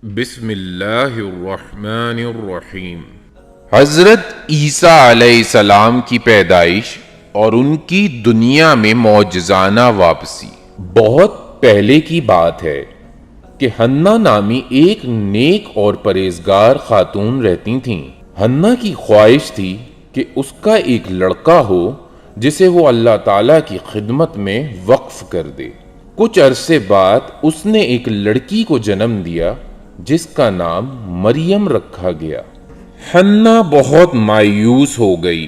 بسم اللہ الرحمن الرحیم۔ حضرت عیسیٰ علیہ السلام کی پیدائش اور ان کی دنیا میں معجزانہ واپسی۔ بہت پہلے کی بات ہے کہ حنا نامی ایک نیک اور پرہیزگار خاتون رہتی تھیں۔ حنا کی خواہش تھی کہ اس کا ایک لڑکا ہو جسے وہ اللہ تعالیٰ کی خدمت میں وقف کر دے۔ کچھ عرصے بعد اس نے ایک لڑکی کو جنم دیا جس کا نام مریم رکھا گیا۔ حنا بہت مایوس ہو گئی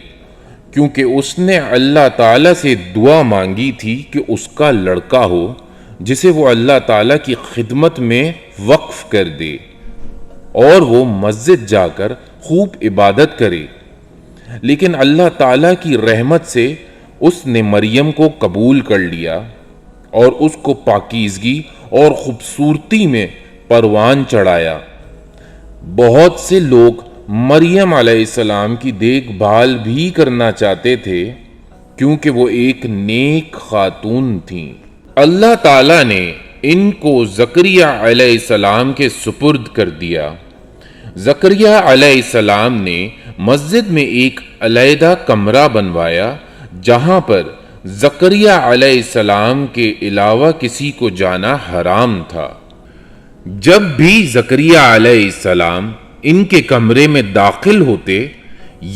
کیونکہ اس نے اللہ تعالیٰ سے دعا مانگی تھی کہ اس کا لڑکا ہو جسے وہ اللہ تعالیٰ کی خدمت میں وقف کر دے اور وہ مسجد جا کر خوب عبادت کرے، لیکن اللہ تعالیٰ کی رحمت سے اس نے مریم کو قبول کر لیا اور اس کو پاکیزگی اور خوبصورتی میں پروان چڑھایا۔ بہت سے لوگ مریم علیہ السلام کی دیکھ بھال بھی کرنا چاہتے تھے کیونکہ وہ ایک نیک خاتون تھیں۔ اللہ تعالیٰ نے ان کو زکریا علیہ السلام کے سپرد کر دیا۔ زکریا علیہ السلام نے مسجد میں ایک علیحدہ کمرہ بنوایا جہاں پر زکریا علیہ السلام کے علاوہ کسی کو جانا حرام تھا۔ جب بھی زکریا علیہ السلام ان کے کمرے میں داخل ہوتے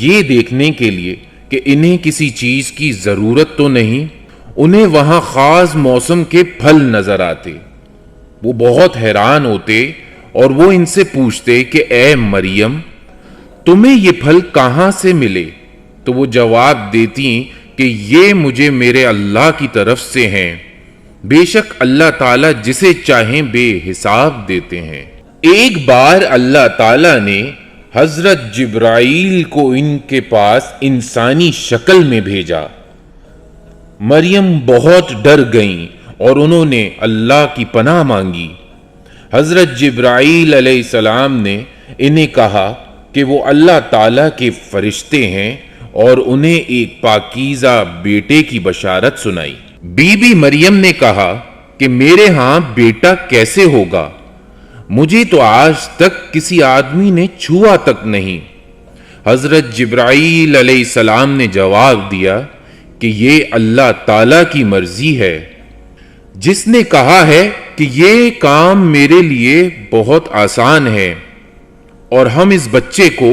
یہ دیکھنے کے لیے کہ انہیں کسی چیز کی ضرورت تو نہیں، انہیں وہاں خاص موسم کے پھل نظر آتے۔ وہ بہت حیران ہوتے اور وہ ان سے پوچھتے کہ اے مریم، تمہیں یہ پھل کہاں سے ملے؟ تو وہ جواب دیتی کہ یہ مجھے میرے اللہ کی طرف سے ہیں، بے شک اللہ تعالیٰ جسے چاہیں بے حساب دیتے ہیں۔ ایک بار اللہ تعالیٰ نے حضرت جبرائیل کو ان کے پاس انسانی شکل میں بھیجا۔ مریم بہت ڈر گئیں اور انہوں نے اللہ کی پناہ مانگی۔ حضرت جبرائیل علیہ السلام نے انہیں کہا کہ وہ اللہ تعالیٰ کے فرشتے ہیں اور انہیں ایک پاکیزہ بیٹے کی بشارت سنائی۔ بی بی مریم نے کہا کہ میرے ہاں بیٹا کیسے ہوگا؟ مجھے تو آج تک کسی آدمی نے چھوا تک نہیں۔ حضرت جبرائیل علیہ السلام نے جواب دیا کہ یہ اللہ تعالیٰ کی مرضی ہے، جس نے کہا ہے کہ یہ کام میرے لیے بہت آسان ہے اور ہم اس بچے کو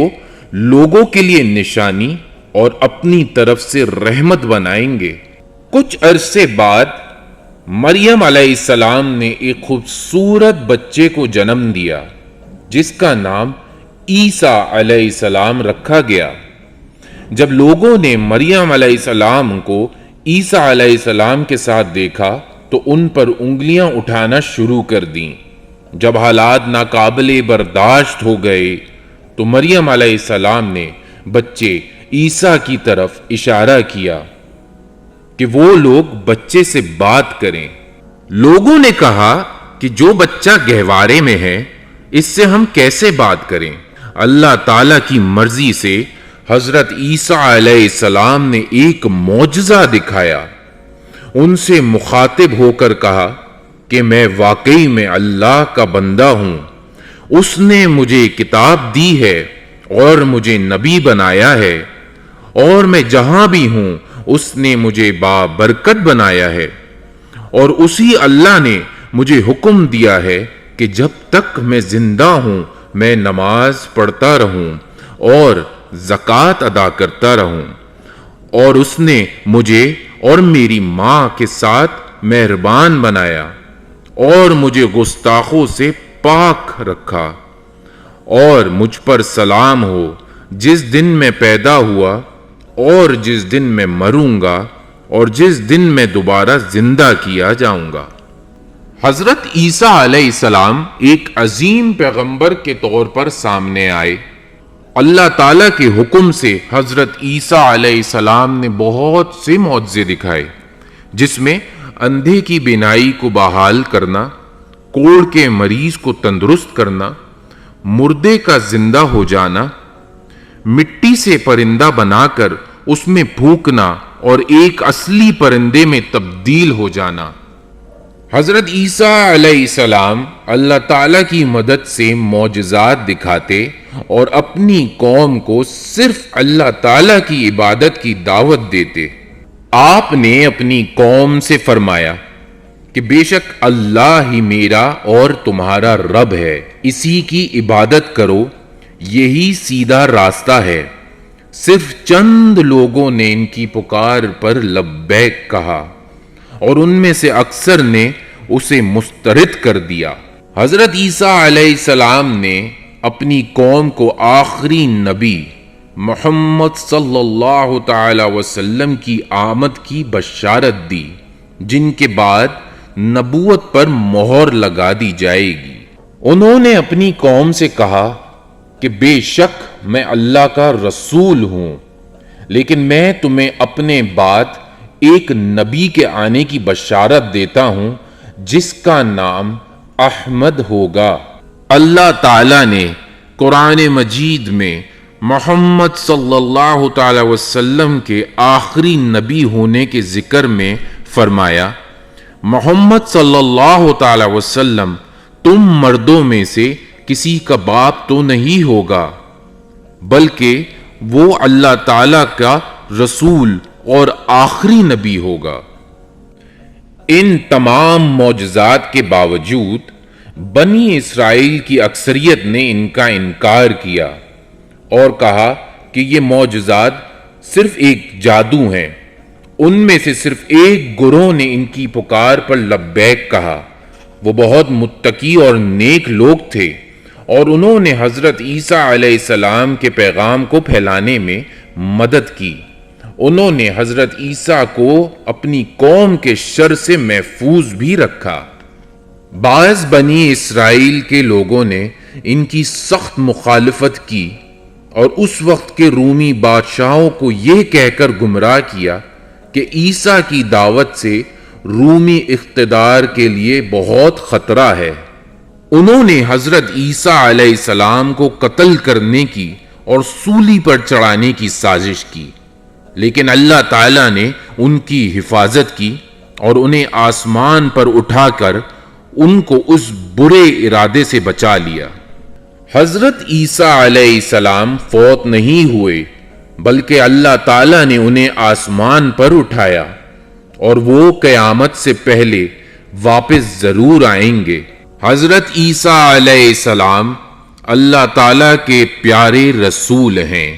لوگوں کے لیے نشانی اور اپنی طرف سے رحمت بنائیں گے۔ کچھ عرصے بعد مریم علیہ السلام نے ایک خوبصورت بچے کو جنم دیا جس کا نام عیسیٰ علیہ السلام رکھا گیا۔ جب لوگوں نے مریم علیہ السلام کو عیسیٰ علیہ السلام کے ساتھ دیکھا تو ان پر انگلیاں اٹھانا شروع کر دیں۔ جب حالات ناقابل برداشت ہو گئے تو مریم علیہ السلام نے بچے عیسیٰ کی طرف اشارہ کیا کہ وہ لوگ بچے سے بات کریں۔ لوگوں نے کہا کہ جو بچہ گہوارے میں ہے اس سے ہم کیسے بات کریں؟ اللہ تعالیٰ کی مرضی سے حضرت عیسیٰ علیہ السلام نے ایک معجزہ دکھایا۔ ان سے مخاطب ہو کر کہا کہ میں واقعی میں اللہ کا بندہ ہوں، اس نے مجھے کتاب دی ہے اور مجھے نبی بنایا ہے، اور میں جہاں بھی ہوں اس نے مجھے بابرکت بنایا ہے، اور اسی اللہ نے مجھے حکم دیا ہے کہ جب تک میں زندہ ہوں میں نماز پڑھتا رہوں اور زکوٰۃ ادا کرتا رہوں، اور اس نے مجھے اور میری ماں کے ساتھ مہربان بنایا اور مجھے گستاخوں سے پاک رکھا، اور مجھ پر سلام ہو جس دن میں پیدا ہوا اور جس دن میں مروں گا اور جس دن میں دوبارہ زندہ کیا جاؤں گا۔ حضرت عیسیٰ علیہ السلام ایک عظیم پیغمبر کے طور پر سامنے آئے۔ اللہ تعالیٰ کے حکم سے حضرت عیسیٰ علیہ السلام نے بہت سے معجزے دکھائے، جس میں اندھے کی بینائی کو بحال کرنا، کوڑ کے مریض کو تندرست کرنا، مردے کا زندہ ہو جانا، مٹی سے پرندہ بنا کر اس میں پھونکنا اور ایک اصلی پرندے میں تبدیل ہو جانا، حضرت عیسیٰ علیہ السلام اللہ تعالیٰ کی مدد سے معجزات دکھاتے اور اپنی قوم کو صرف اللہ تعالیٰ کی عبادت کی دعوت دیتے۔ آپ نے اپنی قوم سے فرمایا کہ بے شک اللہ ہی میرا اور تمہارا رب ہے، اسی کی عبادت کرو، یہی سیدھا راستہ ہے۔ صرف چند لوگوں نے ان کی پکار پر لبیک کہا اور ان میں سے اکثر نے اسے مسترد کر دیا۔ حضرت عیسیٰ علیہ السلام نے اپنی قوم کو آخری نبی محمد صلی اللہ تعالی وسلم کی آمد کی بشارت دی، جن کے بعد نبوت پر مہر لگا دی جائے گی۔ انہوں نے اپنی قوم سے کہا کہ بے شک میں اللہ کا رسول ہوں، لیکن میں تمہیں اپنے بعد ایک نبی کے آنے کی بشارت دیتا ہوں جس کا نام احمد ہوگا۔ اللہ تعالیٰ نے قرآن مجید میں محمد صلی اللہ تعالی وسلم کے آخری نبی ہونے کے ذکر میں فرمایا، محمد صلی اللہ تعالی وسلم تم مردوں میں سے کسی کا باپ تو نہیں ہوگا، بلکہ وہ اللہ تعالیٰ کا رسول اور آخری نبی ہوگا۔ ان تمام معجزات کے باوجود بنی اسرائیل کی اکثریت نے ان کا انکار کیا اور کہا کہ یہ معجزات صرف ایک جادو ہیں۔ ان میں سے صرف ایک گروہ نے ان کی پکار پر لبیک کہا۔ وہ بہت متقی اور نیک لوگ تھے اور انہوں نے حضرت عیسیٰ علیہ السلام کے پیغام کو پھیلانے میں مدد کی۔ انہوں نے حضرت عیسیٰ کو اپنی قوم کے شر سے محفوظ بھی رکھا۔ بعض بنی اسرائیل کے لوگوں نے ان کی سخت مخالفت کی اور اس وقت کے رومی بادشاہوں کو یہ کہہ کر گمراہ کیا کہ عیسیٰ کی دعوت سے رومی اقتدار کے لیے بہت خطرہ ہے۔ انہوں نے حضرت عیسیٰ علیہ السلام کو قتل کرنے کی اور سولی پر چڑھانے کی سازش کی، لیکن اللہ تعالیٰ نے ان کی حفاظت کی اور انہیں آسمان پر اٹھا کر ان کو اس برے ارادے سے بچا لیا۔ حضرت عیسیٰ علیہ السلام فوت نہیں ہوئے، بلکہ اللہ تعالیٰ نے انہیں آسمان پر اٹھایا اور وہ قیامت سے پہلے واپس ضرور آئیں گے۔ حضرت عیسیٰ علیہ السلام اللہ تعالیٰ کے پیارے رسول ہیں۔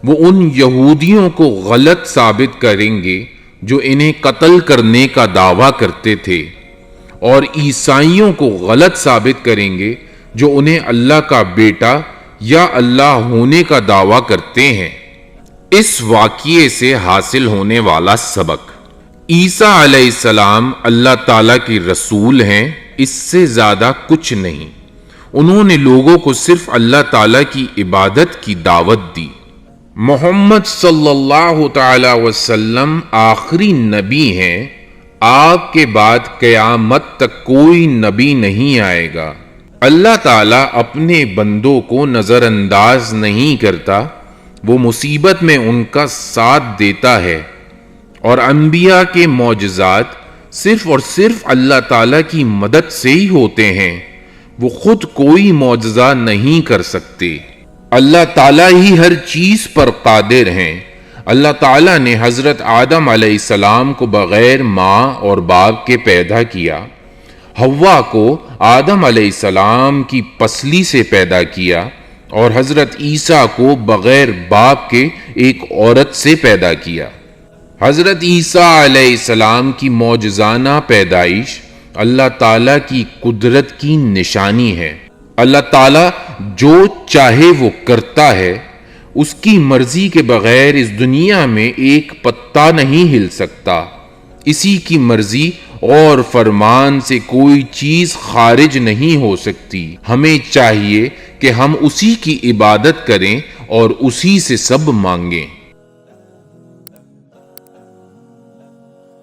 وہ ان یہودیوں کو غلط ثابت کریں گے جو انہیں قتل کرنے کا دعویٰ کرتے تھے، اور عیسائیوں کو غلط ثابت کریں گے جو انہیں اللہ کا بیٹا یا اللہ ہونے کا دعویٰ کرتے ہیں۔ اس واقعے سے حاصل ہونے والا سبق: عیسیٰ علیہ السلام اللہ تعالیٰ کے رسول ہیں، اس سے زیادہ کچھ نہیں۔ انہوں نے لوگوں کو صرف اللہ تعالیٰ کی عبادت کی دعوت دی۔ محمد صلی اللہ تعالی وسلم آخری نبی ہیں۔ آپ کے بعد قیامت تک کوئی نبی نہیں آئے گا۔ اللہ تعالیٰ اپنے بندوں کو نظر انداز نہیں کرتا، وہ مصیبت میں ان کا ساتھ دیتا ہے، اور انبیاء کے معجزات صرف اور صرف اللہ تعالیٰ کی مدد سے ہی ہوتے ہیں۔ وہ خود کوئی معجزہ نہیں کر سکتے۔ اللہ تعالیٰ ہی ہر چیز پر قادر ہیں۔ اللہ تعالیٰ نے حضرت آدم علیہ السلام کو بغیر ماں اور باپ کے پیدا کیا، حوا کو آدم علیہ السلام کی پسلی سے پیدا کیا، اور حضرت عیسیٰ کو بغیر باپ کے ایک عورت سے پیدا کیا۔ حضرت عیسیٰ علیہ السلام کی معجزانہ پیدائش اللہ تعالیٰ کی قدرت کی نشانی ہے۔ اللہ تعالیٰ جو چاہے وہ کرتا ہے، اس کی مرضی کے بغیر اس دنیا میں ایک پتا نہیں ہل سکتا۔ اسی کی مرضی اور فرمان سے کوئی چیز خارج نہیں ہو سکتی۔ ہمیں چاہیے کہ ہم اسی کی عبادت کریں اور اسی سے سب مانگیں۔